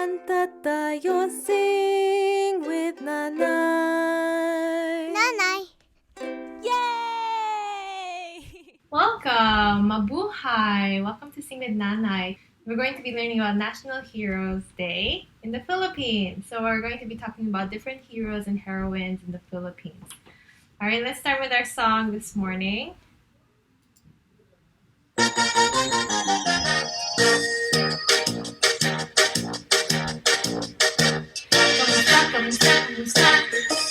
Kanta tayo, sing with Nanay. Nanay. Yay! Welcome! Mabuhay! Welcome to Sing with Nanay. We're going to be learning about National Heroes Day in the Philippines. So we're going to be talking about different heroes and heroines in the Philippines. Alright, let's start with our song this morning.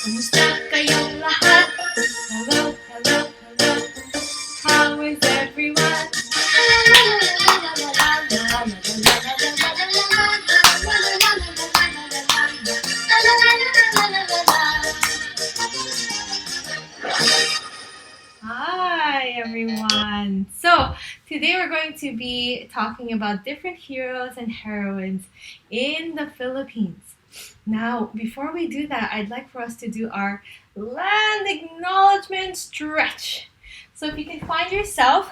Kamusta kayong lahat? Hello, hello, hello. How is everyone? Hi everyone. So today we're going to be talking about different heroes and heroines in the Philippines. Now, before we do that, I'd like for us to do our land acknowledgement stretch. So if you can find yourself,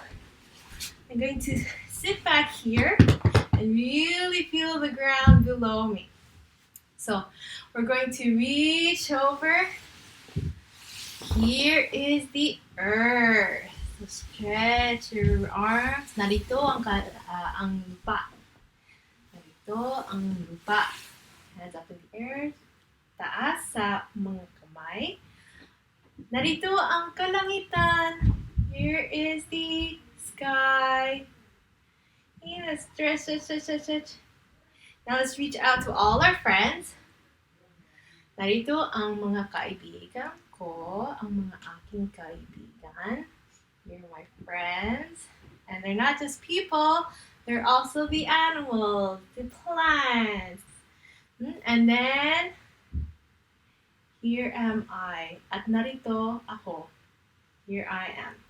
I'm going to sit back here and really feel the ground below me. So we're going to reach over. Here is the earth. So stretch your arms. Narito ang lupa. Narito ang lupa. Hands up in the air. Taas sa mga kamay. Narito ang kalangitan. Here is the sky. Okay, let's stretch. Now let's reach out to all our friends. Narito ang mga kaibigan ko, ang mga aking kaibigan. You're my friends. And they're not just people, they're also the animals, the plants. And then, here am I. At narito ako. Here I am.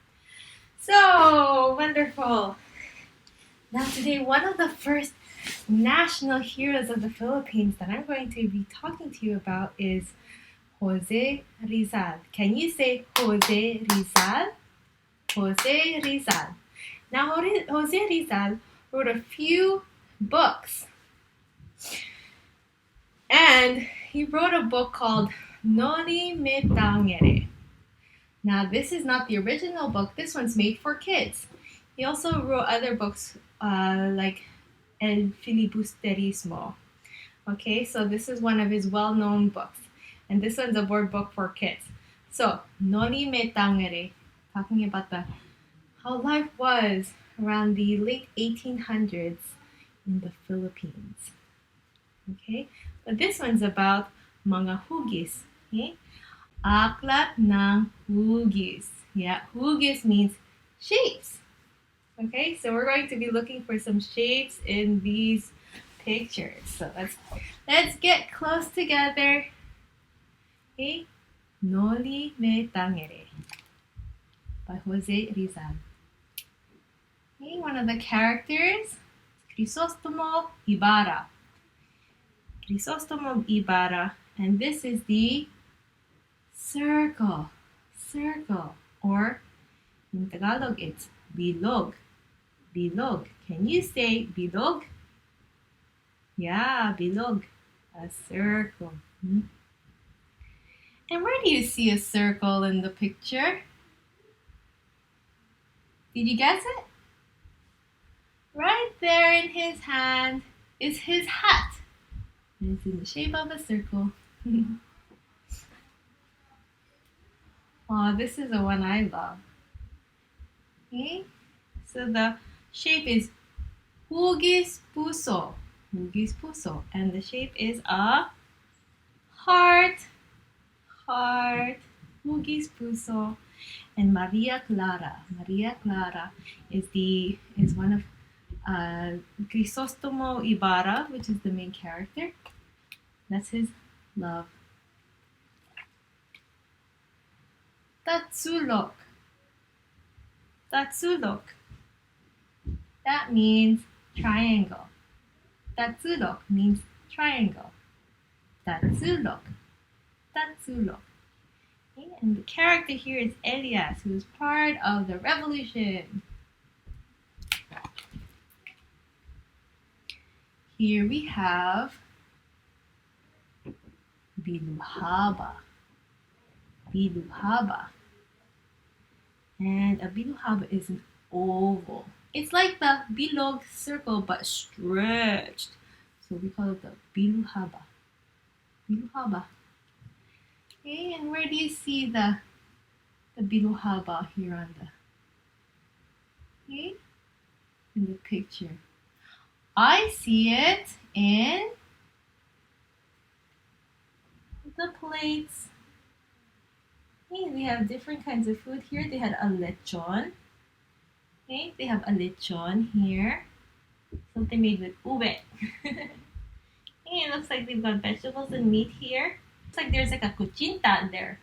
So, wonderful. Now today, one of the first national heroes of the Philippines that I'm going to be talking to you about is José Rizal. Can you say José Rizal? José Rizal. Now, José Rizal wrote a few books. And he wrote a book called Noli Me Tangere. Now, this is not the original book. This one's made for kids. He also wrote other books like El Filibusterismo. Okay, so this is one of his well-known books. And this one's a word book for kids. So, Noli Me Tangere, talking about how life was around the late 1800s in the Philippines. Okay, but this one's about mga hugis. Okay, aklat ng hugis. Yeah, hugis means shapes. Okay, so we're going to be looking for some shapes in these pictures. So let's get close together. Okay, Noli Me Tangere by José Rizal. Okay, one of the characters, Crisostomo Ibarra. Crisostomo Ibarra, and this is the circle, or in Tagalog it's bilog. Bilog. Can you say bilog? Yeah, bilog. A circle. And where do you see a circle in the picture? Did you guess it? Right there in his hand is his hat. And it's in the shape of a circle. Oh, this is the one I love. Okay, so the shape is hugis puso. Hugis puso. And the shape is a heart. Heart. Hugis puso. And Maria Clara. Maria Clara is one of Crisostomo Ibarra, which is the main character. That's his love. Tatsulok. Tatsulok. That means triangle. Tatsulok means triangle. Tatsulok. Tatsulok. Okay, and the character here is Elias, who is part of the revolution. Here we have biluhaba. Biluhaba. And a biluhaba is an oval. It's like the bilog circle but stretched. So we call it the biluhaba. Biluhaba. Okay, and where do you see the biluhaba here on the in the picture? I see it in the plates. Okay, they have different kinds of food here. They had a lechon. Okay, they have a lechon here. Something made with ube. Okay, it looks like they've got vegetables and meat here. Looks like there's like a cuchinta there.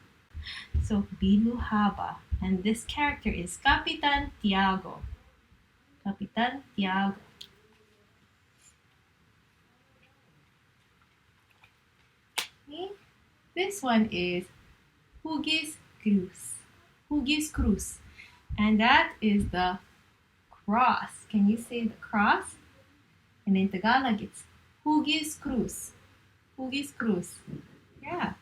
So biluhaba. And this character is Capitan Tiago. Capitan Tiago. Okay. This one is hugis cruz. Hugis cruz. And that is the cross. Can you say the cross? And in Tagalog, it's hugis cruz. Hugis cruz. Yeah,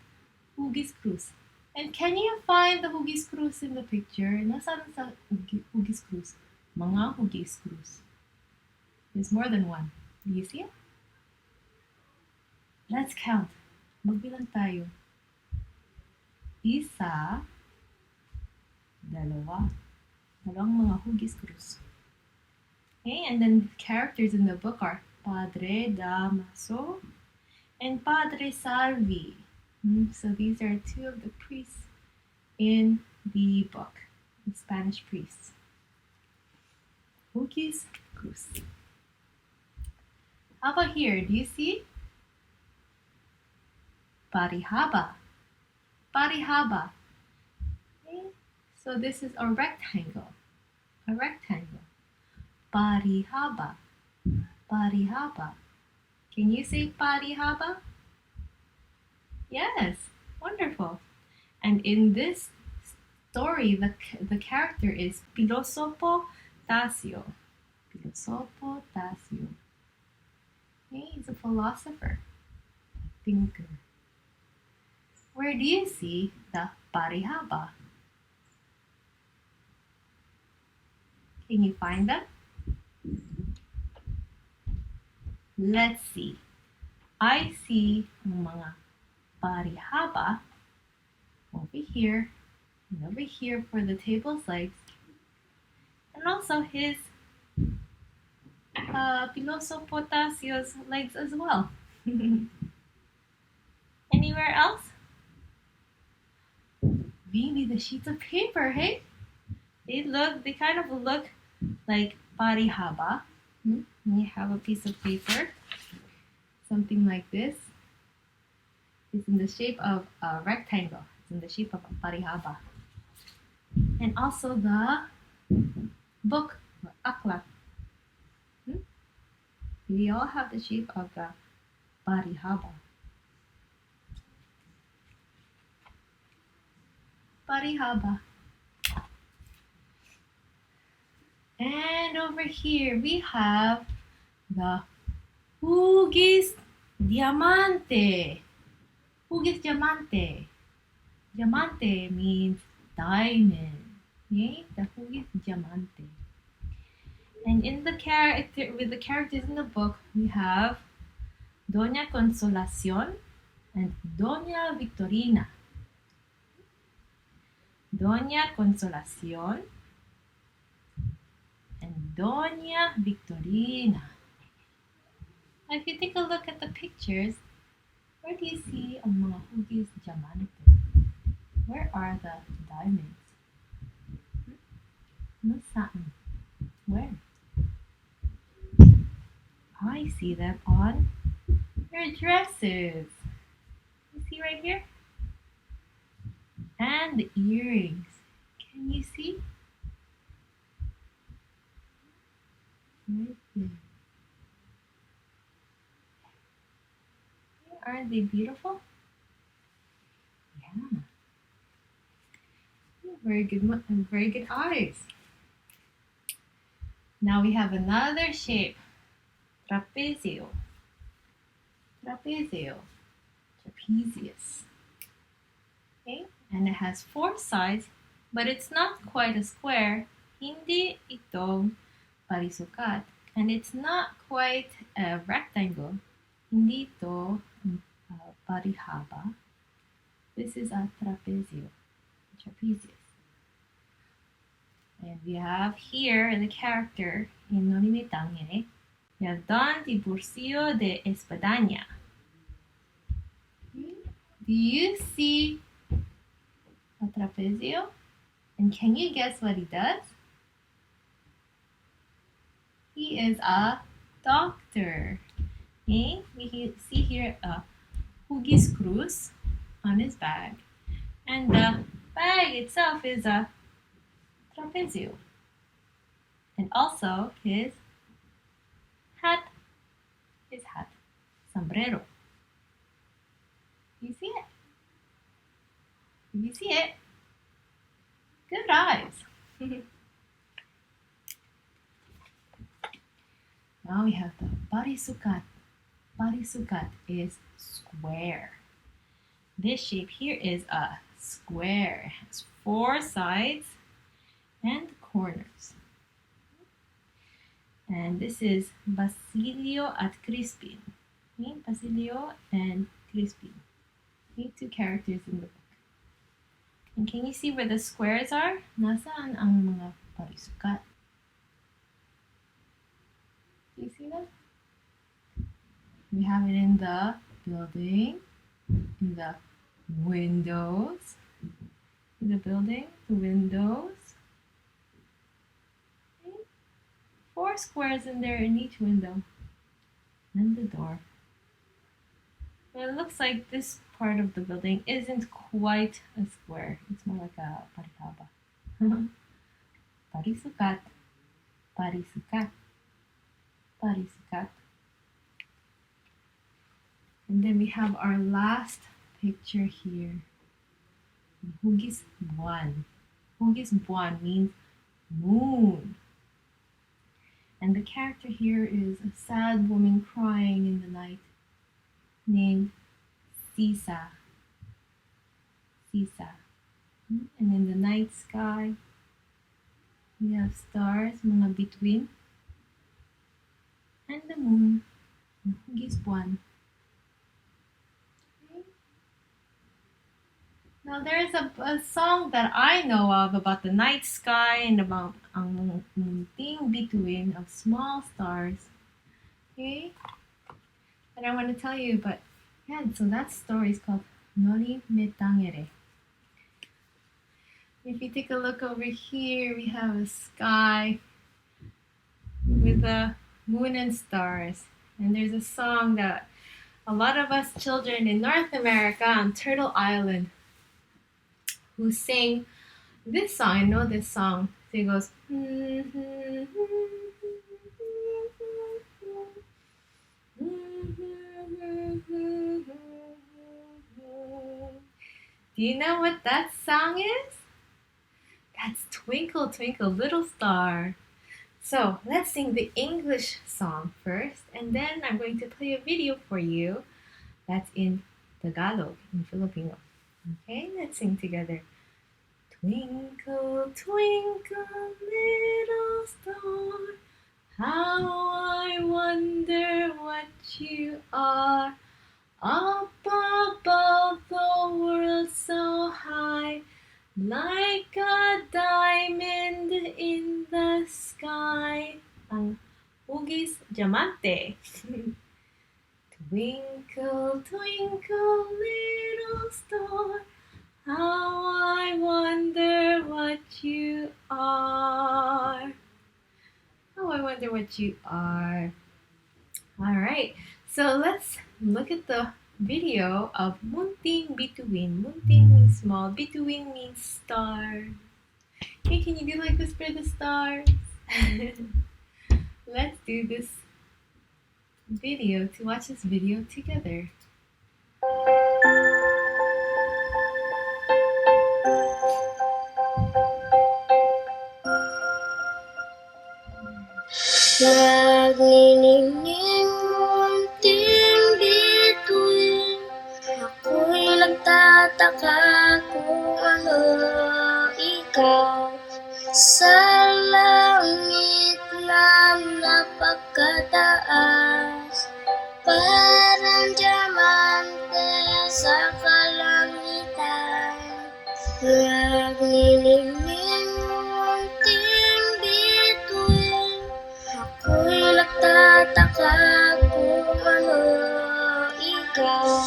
hugis cruz. And can you find the hugis cruz in the picture? Nasaan sa hugis cruz? Mga hugis cruz. There's more than one. Do you see it? Let's count. Magbilang tayo. Isa, dalawa. Dalawang mga hugis cruz. Okay, and then the characters in the book are Padre Damaso and Padre Salvi. So these are two of the priests in the book, the Spanish priests. Hugis cruz. How about here? Do you see? Parihaba. Parihaba. Okay. So this is a rectangle. A rectangle. Parihaba. Parihaba. Can you say parihaba? Yes. Wonderful. And in this story, the character is Pilosopo Tasio. Pilosopo Tasio. Okay, he's a philosopher. Thinker. Where do you see the parihaba? Can you find them? Let's see. I see mga parihaba over here and over here for the table's legs, and also his Piloso Potasio's legs as well. Anywhere else? Maybe the sheets of paper, hey? They kind of look like parihaba. You have a piece of paper, something like this. It's in the shape of a rectangle. It's in the shape of a parihaba. And also the book, or aklat. We all have the shape of the parihaba. Parihaba. And over here we have the hugis diamante. Hugis diamante. Diamante means diamond. Okay? The hugis diamante. And in the with the characters in the book, we have Doña Consolacion and Doña Victorina. Doña Consolacion and Doña Victorina. Now, if you take a look at the pictures, where do you see ang mga hugis diamante? Where are the diamonds? Nasaan? Where? I see them on your dresses. You see right here? And the earrings. Can you see? Right there. Aren't they beautiful? Yeah. Very good eyes. Now we have another shape. Trapezio. Trapezio. trapezius. Okay, and it has 4 sides, but it's not quite a square. Hindi ito parisukat, and it's not quite a rectangle. Hindi ito parihaba. This is a trapezius. And we have here the character in Nonime Tangere. We have Don Tiburcio de Espadaña. Do you see a trapezio? And can you guess what he does? He is a doctor. Okay? We see here a hugis cruz on his bag. And the bag itself is a trapezio. And also his hat, sombrero. You see it? You see it? Good eyes. Now we have the parisukat. Parisukat is square. This shape here is a square. It has 4 sides and corners. And this is Basilio at Crispin. Okay? Basilio and Crispin. Okay? 2 characters in the book. And can you see where the squares are? Nasaan ang mga parisukat? Do you see that? We have it in the building, in the windows, in the building, the windows. Okay. 4 squares in there in each window, and the door. Well, it looks like this part of the building isn't quite a square. It's more like a parihaba. Parisukat, parisukat, parisukat. And then we have our last picture here. Hugis Buwan. Hugis Buwan means moon. And the character here is a sad woman crying in the night named Sisa. Sisa. And in the night sky, we have stars, mga bituin, and the moon, hugis buwan. Okay. Now there's a song that I know of about the night sky and about ang munting bituin of small stars. Okay? And I want to tell you, but yeah, so that story is called Nori Metangere. If you take a look over here, we have a sky with the moon and stars. And there's a song that a lot of us children in North America on Turtle Island who sing this song. I know this song. So it goes. Do you know what that song is? That's Twinkle, Twinkle, Little Star. So let's sing the English song first, and then I'm going to play a video for you that's in Tagalog, in Filipino. Okay, let's sing together. Twinkle, twinkle, little star, how I wonder what you are. Up above the world so high, like a diamond in the sky. Ang hugis diamante. Twinkle, twinkle, little star, how I wonder what you are. Oh, I wonder what you are. All right, so let's look at the video of Munting Bituin. Munting means small, Bituin means star. Hey, can you do like this for the stars? Let's do this video, to watch this video together. Nagningning munting bituin, nagtataka kung ano ikaw sa langit na napagkataas, parang diamante sa kalangitan. Naglilingning munting bituin, ako'y nagtataka kung ano ikaw.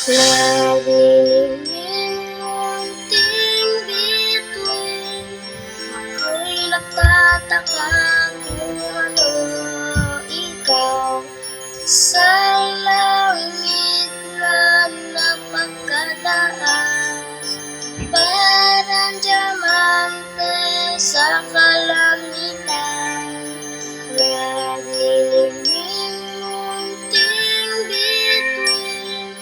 Naglilingning munting bituin, ako'y nagtataka kung ano ikaw. Sa langit na napagkataas, parang diamante sa kalangitan. Naglilingning munting bituin,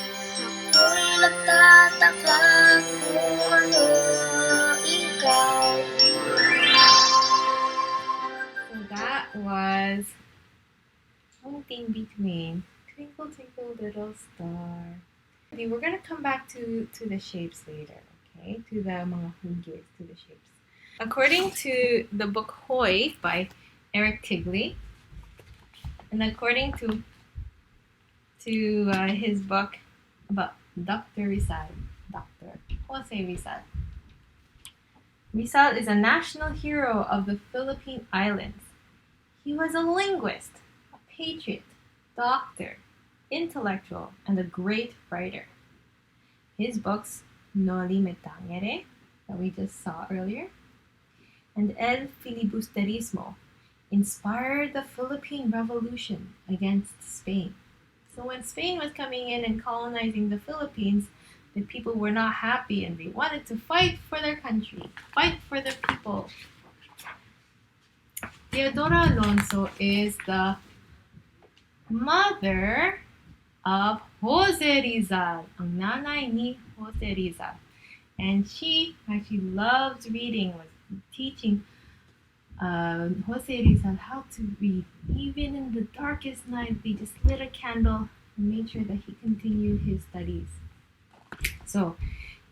ako'y nagtataka kung ano ikaw. So that was Something Between, Twinkle Twinkle Little Star. We're going to come back to the shapes later, okay? To the mga hugis, to the shapes. According to the book Hoy by Eric Tigley, and according to his book about Dr. Rizal, Dr. José Rizal. Rizal is a national hero of the Philippine Islands. He was a linguist, a patriot, doctor, intellectual, and a great writer. His books, Noli Me Tangere, that we just saw earlier, and El Filibusterismo, inspired the Philippine Revolution against Spain. So when Spain was coming in and colonizing the Philippines, the people were not happy and they wanted to fight for their country, fight for their people. Theodora Alonso is the mother of José Rizal, ang nanay ni José Rizal. And she actually loves reading, was teaching José Rizal how to read. Even in the darkest night, they just lit a candle and made sure that he continued his studies. So,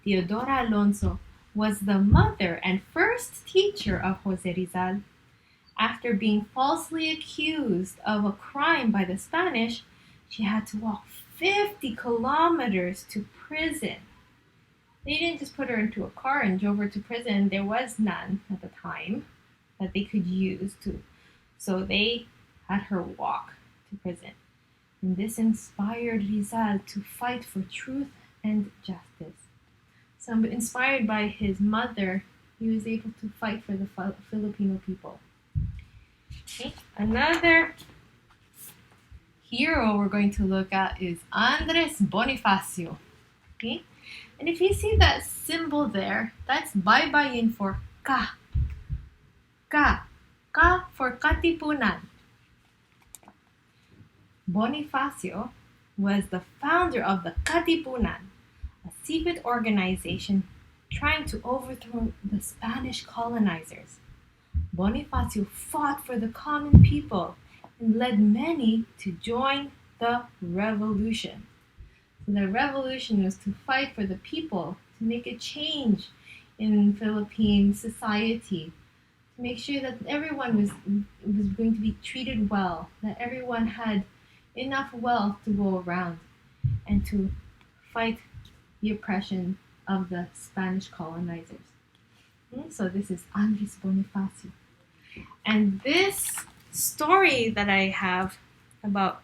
Theodora Alonso was the mother and first teacher of José Rizal. After being falsely accused of a crime by the Spanish, she had to walk 50 kilometers to prison. They didn't just put her into a car and drove her to prison. There was none at the time that they could use to. So they had her walk to prison. And this inspired Rizal to fight for truth and justice. So inspired by his mother, he was able to fight for the Filipino people. Okay. Another hero we're going to look at is Andrés Bonifacio. Okay? And if you see that symbol there, that's baybayin for ka. Ka. Ka for Katipunan. Bonifacio was the founder of the Katipunan, a secret organization trying to overthrow the Spanish colonizers. Bonifacio fought for the common people and led many to join the revolution. So the revolution was to fight for the people, to make a change in Philippine society, to make sure that everyone was going to be treated well, that everyone had enough wealth to go around, and to fight the oppression of the Spanish colonizers. So this is Andrés Bonifacio. And this story that I have about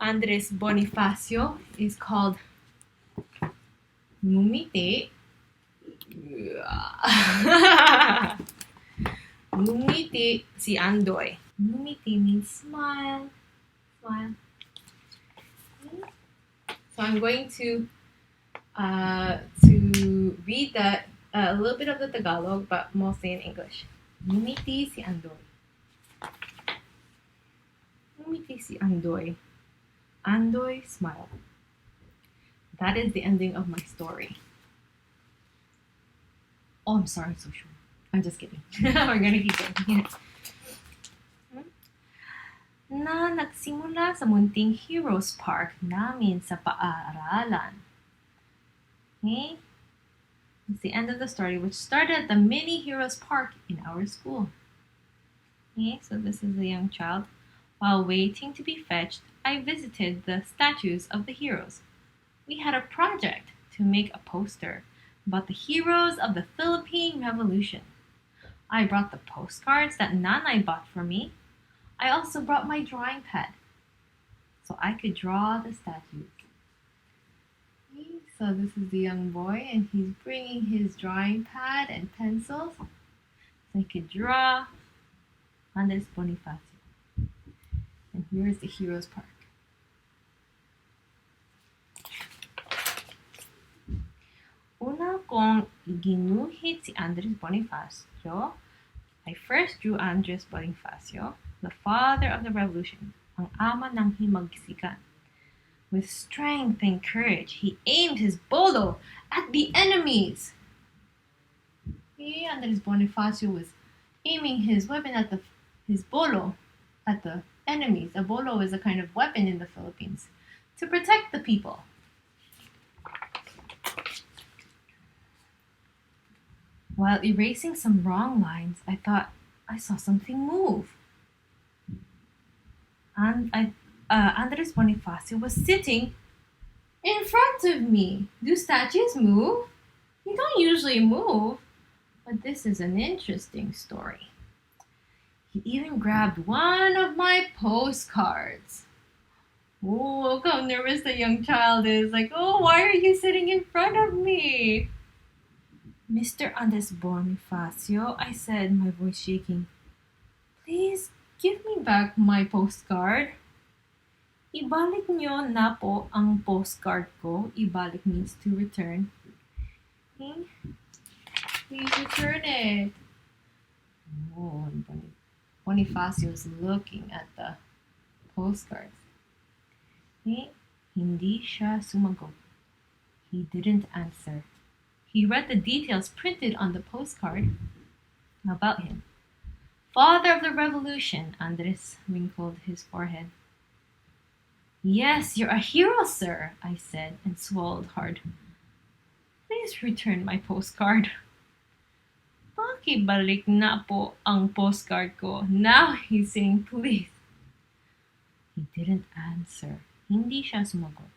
Andrés Bonifacio is called Ngumiti. Ngumiti si Andoy. Ngumiti means smile. Smile. So I'm going to read a little bit of the Tagalog, but mostly in English. Ngumiti si Andoy. Ngumiti si Andoy. Andoy smiled. That is the ending of my story. Oh, I'm sorry, so short. I'm just kidding. We're gonna keep going. Na nagsimula sa munting Heroes Park namin sa paaralan. Okay? It's the end of the story, which started at the Mini Heroes Park in our school. Okay, so this is the young child. While waiting to be fetched, I visited the statues of the heroes. We had a project to make a poster about the heroes of the Philippine Revolution. I brought the postcards that Nanay bought for me. I also brought my drawing pad so I could draw the statues. Okay, so this is the young boy, and he's bringing his drawing pad and pencils so he could draw Andrés Bonifacio. And here's the Heroes Park. Una kong ginuhit si Andrés Bonifacio, I first drew Andrés Bonifacio, the father of the revolution, ang ama ng himagsikan. With strength and courage, he aimed his bolo at the enemies. Andrés Bonifacio was aiming his weapon at his bolo at the enemies. A bolo is a kind of weapon in the Philippines to protect the people. While erasing some wrong lines, I thought I saw something move. And Andrés Bonifacio was sitting in front of me. Do statues move? They don't usually move, but this is an interesting story. He even grabbed one of my postcards. Oh, look how nervous the young child is. Like, oh, why are you sitting in front of me? Mr. Andrés Bonifacio, I said, my voice shaking. Please give me back my postcard. Ibalik niyo na po ang postcard ko. Ibalik means to return. Okay? Please return it. Oh, Bonifacio is looking at the postcards. Okay? Hindi siya sumagot. He didn't answer. He read the details printed on the postcard about him. Father of the Revolution, Andres wrinkled his forehead. Yes, you're a hero, sir, I said, and swallowed hard. Please return my postcard. Pakibalik na po ang postcard ko. Now he's saying please. He didn't answer. Hindi siya sumagot.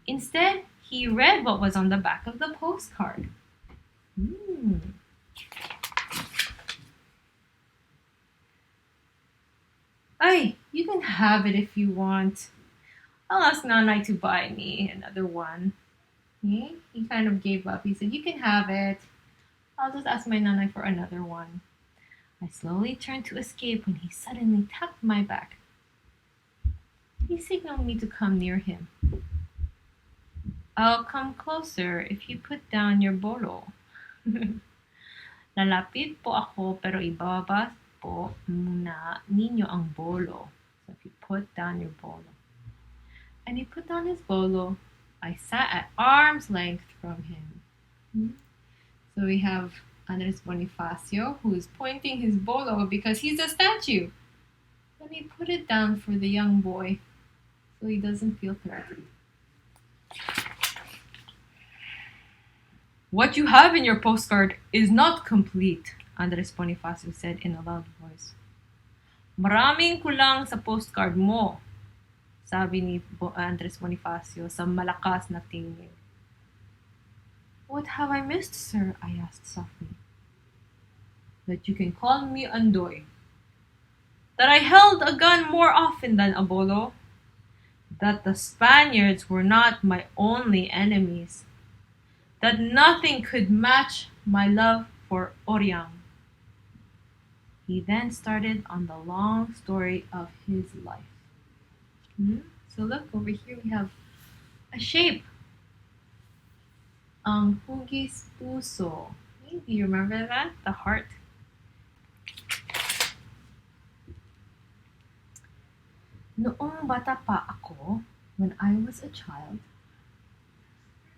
Instead, he read what was on the back of the postcard. Ay, you can have it if you want. I'll ask Nanay to buy me another one. Okay? He kind of gave up. He said, you can have it. I'll just ask my Nanay for another one. I slowly turned to escape when he suddenly tapped my back. He signaled me to come near him. I'll come closer if you put down your bolo. Lalapit po ako pero ibaba po muna ninyo ang bolo. So if you put down your bolo. And he put down his bolo. I sat at arm's length from him. So we have Andrés Bonifacio who is pointing his bolo because he's a statue. Let me put it down for the young boy so he doesn't feel threatened. What you have in your postcard is not complete, Andrés Bonifacio said in a loud voice. Maraming kulang sa postcard mo, sabi ni Andrés Bonifacio sa malakas na tingin. What have I missed, sir? I asked softly. That you can call me Andoy. That I held a gun more often than a bolo. That the Spaniards were not my only enemies. That nothing could match my love for Oriang. He then started on the long story of his life. So look, over here we have a shape. Ang hugis puso. Do you remember that? The heart. Noong bata pa ako, when I was a child,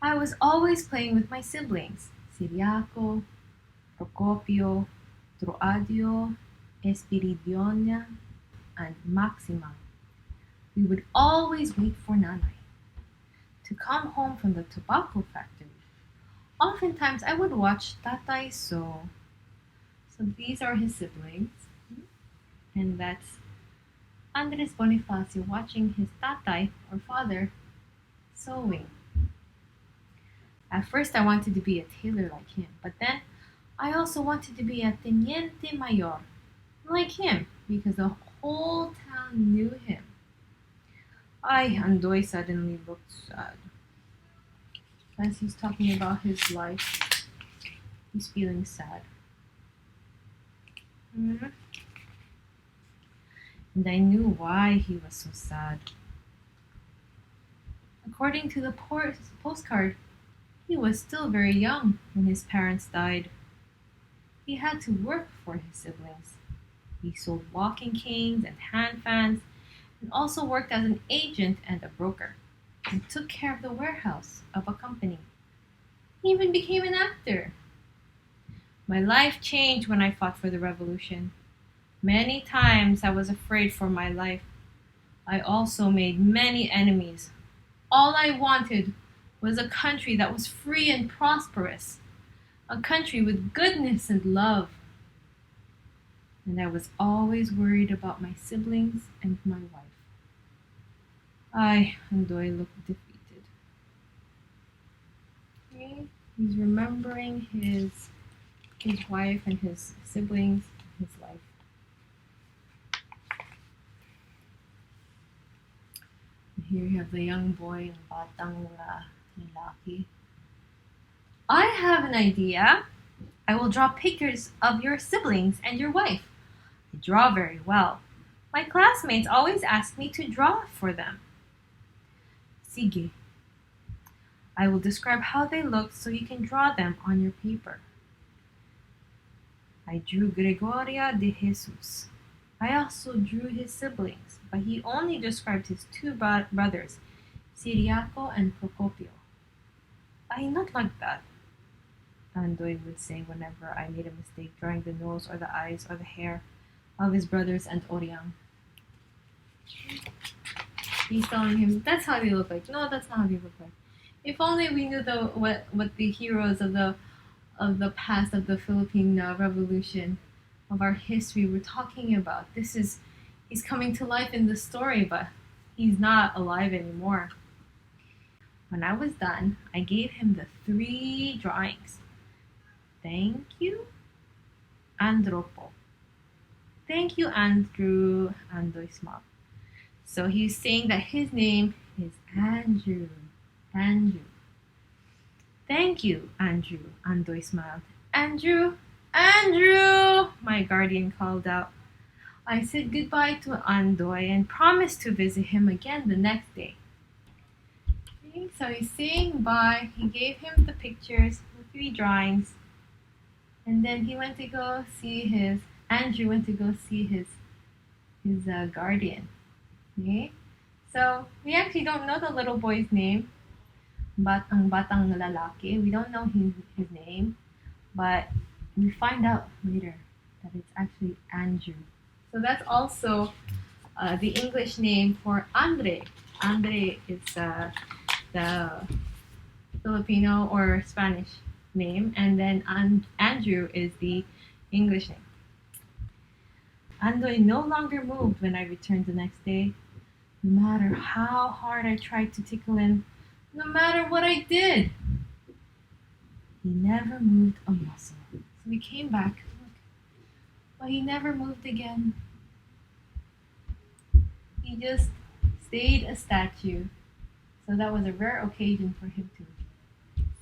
I was always playing with my siblings, Siriaco, Procopio, Troadio, Espiridiona, and Maxima. We would always wait for Nanay to come home from the tobacco factory. oftentimes I would watch Tatay So. So these are his siblings. And that's Andres Bonifacio watching his tatay or father sewing. At first I wanted to be a tailor like him, but then I also wanted to be a teniente mayor like him because the whole town knew him. Andoy suddenly looked sad. As he's talking about his life, he's feeling sad. And I knew why he was so sad. According to the postcard, he was still very young when his parents died. He had to work for his siblings. He sold walking canes and hand fans and also worked as an agent and a broker and took care of the warehouse of a company. He even became an actor. My life changed when I fought for the revolution. Many times I was afraid for my life. I also made many enemies. All I wanted was a country that was free and prosperous, a country with goodness and love. And I was always worried about my siblings and my wife. Andoy looked defeated. Okay? He's remembering his wife and his siblings, his life. And here you have the young boy, batang lalaki. I have an idea. I will draw pictures of your siblings and your wife. I draw very well. My classmates always ask me to draw for them. Sige. I will describe how they look so you can draw them on your paper. I drew Gregoria de Jesus. I also drew his siblings, but he only described his two brothers, Siriaco and Procopio. I not like that, Andoy would say whenever I made a mistake drawing the nose or the eyes or the hair of his brothers and Oriang. He's telling him, that's how they look like. No, that's not how they look like. If only we knew what the heroes of the past of the Philippine Revolution, of our history were talking about. He's coming to life in the story, but he's not alive anymore. When I was done, I gave him the 3 drawings. Thank you, Andropo. Thank you, Andrew, Andoy smiled. So he's saying that his name is Andrew. Andrew. Thank you, Andrew, Andoy smiled. Andrew, Andrew, my guardian called out. I said goodbye to Andoy and promised to visit him again the next day. Okay, so he's saying bye. He gave him the pictures, the 3 drawings, and then Andrew went to go see his guardian. Okay? So we actually don't know the little boy's name, but ang batang lalaki, we don't know his name, but we find out later that it's actually Andrew. So that's also the English name for Andre. Andre is the Filipino or Spanish name, and then Andrew is the English name. Andoy no longer moved when I returned the next day. No matter how hard I tried to tickle him, no matter what I did, he never moved a muscle. So we came back, but he never moved again. He just stayed a statue. So that was a rare occasion for him to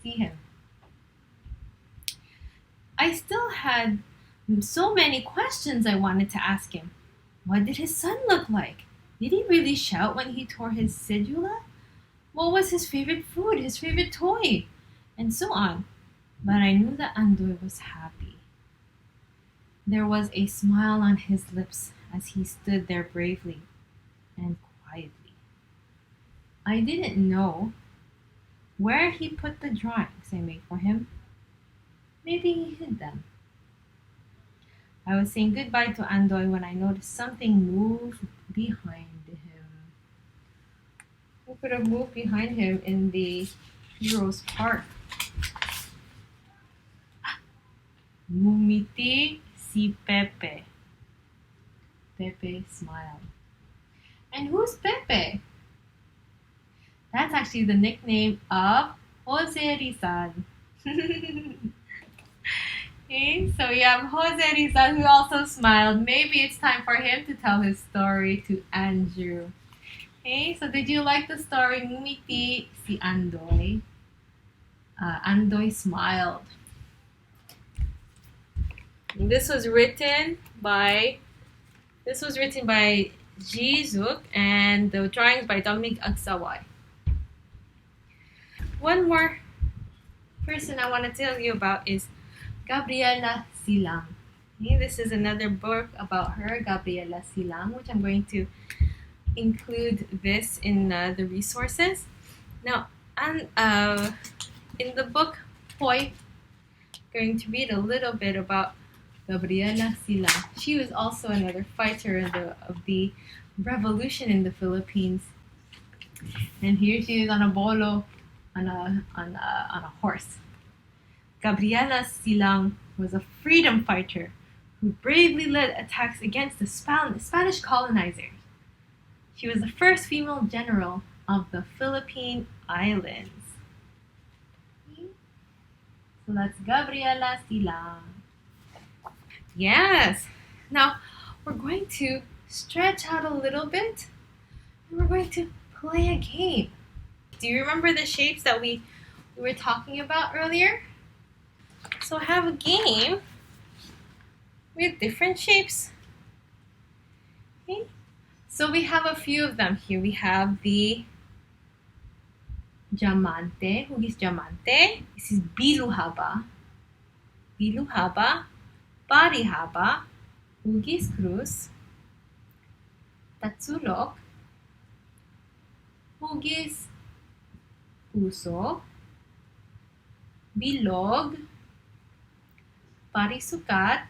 see him. I still had so many questions I wanted to ask him. What did his son look like? Did he really shout when he tore his cedula? What was his favorite food, his favorite toy? And so on. But I knew that Andoy was happy. There was a smile on his lips as he stood there bravely and quietly. I didn't know where he put the drawings I made for him. Maybe he hid them. I was saying goodbye to Andoy when I noticed something move behind him. Who could have moved behind him in the Heroes Park? Ngumiti si Pepe. Pepe smiled. And who's Pepe? That's actually the nickname of José Rizal. Okay, so we have José Rizal who also smiled. Maybe it's time for him to tell his story to Andrew. Okay, so did you like the story Ngumiti si Andoy? Andoy smiled. This was written by Jizuk and the drawings by Dominic Agsaway. One more person I want to tell you about is Gabriela Silang. Okay, this is another book about her, Gabriela Silang, which I'm going to include this in the resources. Now, in the book Hoy, I'm going to read a little bit about Gabriela Silang. She was also another fighter of the revolution in the Philippines. And here she is on a bolo, on a horse. Gabriela Silang was a freedom fighter who bravely led attacks against the Spanish colonizers. She was the first female general of the Philippine Islands. So that's Gabriela Silang. Yes. Now we're going to stretch out a little bit and we're going to play a game. Do you remember the shapes that we were talking about earlier? So I have a game with different shapes. Okay. So we have a few of them here. We have the diamante, hugis diamante. This is bilu haba, body haba, hugis cruz, tatsulok, hugis puso, bilog, parisukat,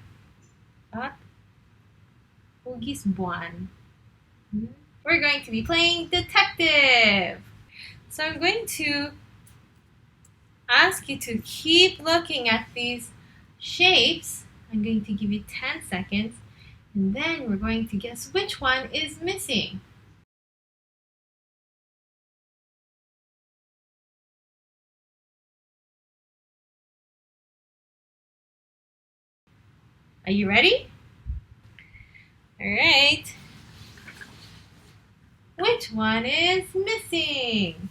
at hugis buwan. We're going to be playing detective. So I'm going to ask you to keep looking at these shapes. I'm going to give you 10 seconds and then we're going to guess which one is missing. Are you ready? All right. Which one is missing?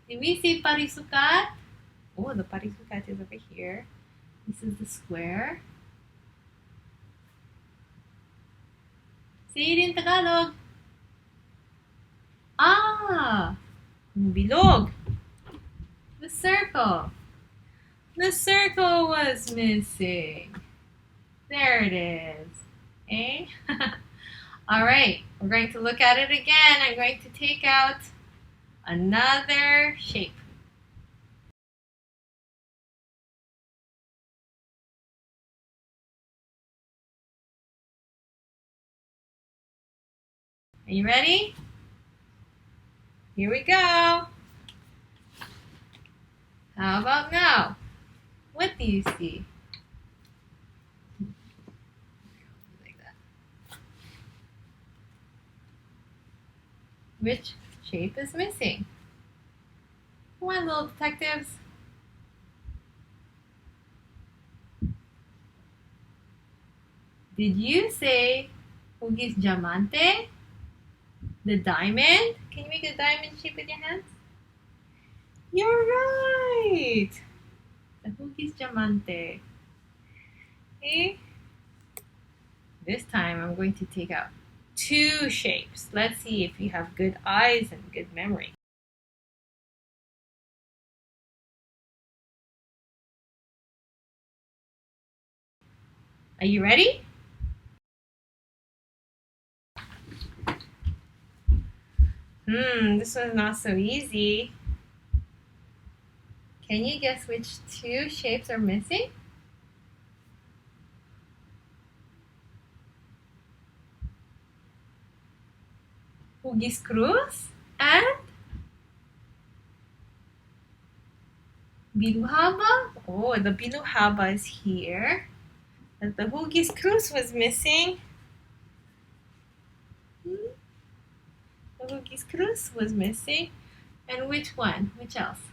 Did we see parisukat? Oh, the parisukat is over here. This is the square. Say it in Tagalog. Ah, bilog. The circle. The circle was missing. There it is. Okay? All right, we're going to look at it again. I'm going to take out another shape. Are you ready? Here we go. How about now? What do you see? Like that. Which shape is missing? Come on, little detectives. Did you say hugis diamante? The diamond? Can you make a diamond shape with your hands? You're right! The hugis diamante. Okay? This time I'm going to take out two shapes. Let's see if you have good eyes and good memory. Are you ready? This one's not so easy. Can you guess which two shapes are missing? Hugis cruz and Binuhaba? Oh, the binuhaba is here. But the hugis cruz was missing. The hugis cruz was missing. And which one? Which else?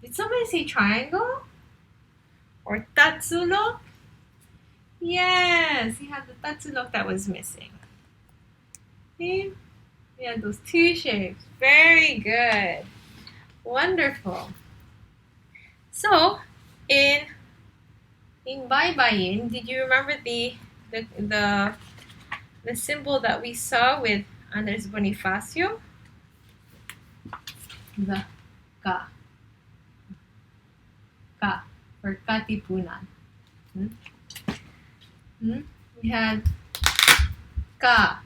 Did somebody say triangle? Or tatsulok? Yes, you had the tatsulok that was missing. See? We had those two shapes. Very good. Wonderful. So, in bye-byeing, did you remember the symbol that we saw with Andrés Bonifacio? The ka. Ka for katipunan. We had ka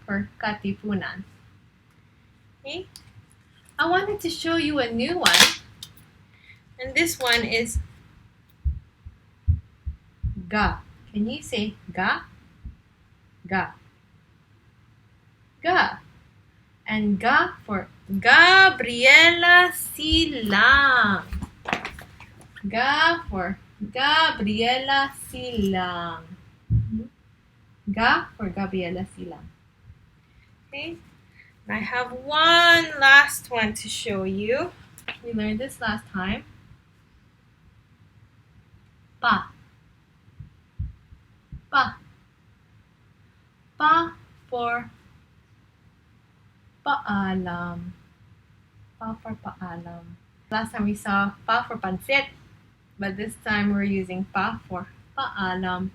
for katipunan. Okay? I wanted to show you a new one. And this one is ga. Can you say ga? Ga. Ga. And ga for Gabriela Silang. Ga for Gabriela Silang. Ga for Gabriela Silang. Okay? I have one last one to show you. We learned this last time. Pa. Pa. Pa for paalam. Pa for paalam. Last time we saw pa for pansit, but this time we're using pa for paalam.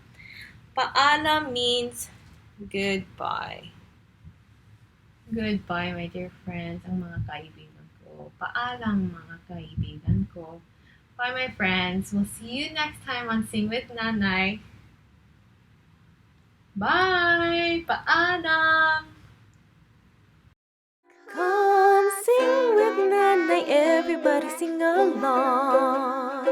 Paalam means goodbye. Goodbye, my dear friends, ang mga kaibigan ko. Paalam, mga kaibigan ko. Bye, my friends. We'll see you next time on Sing with Nanay. Bye! Paalam! Come sing with Nanay, everybody sing along.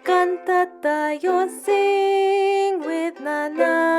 Kanta tayo, sing with Nanay.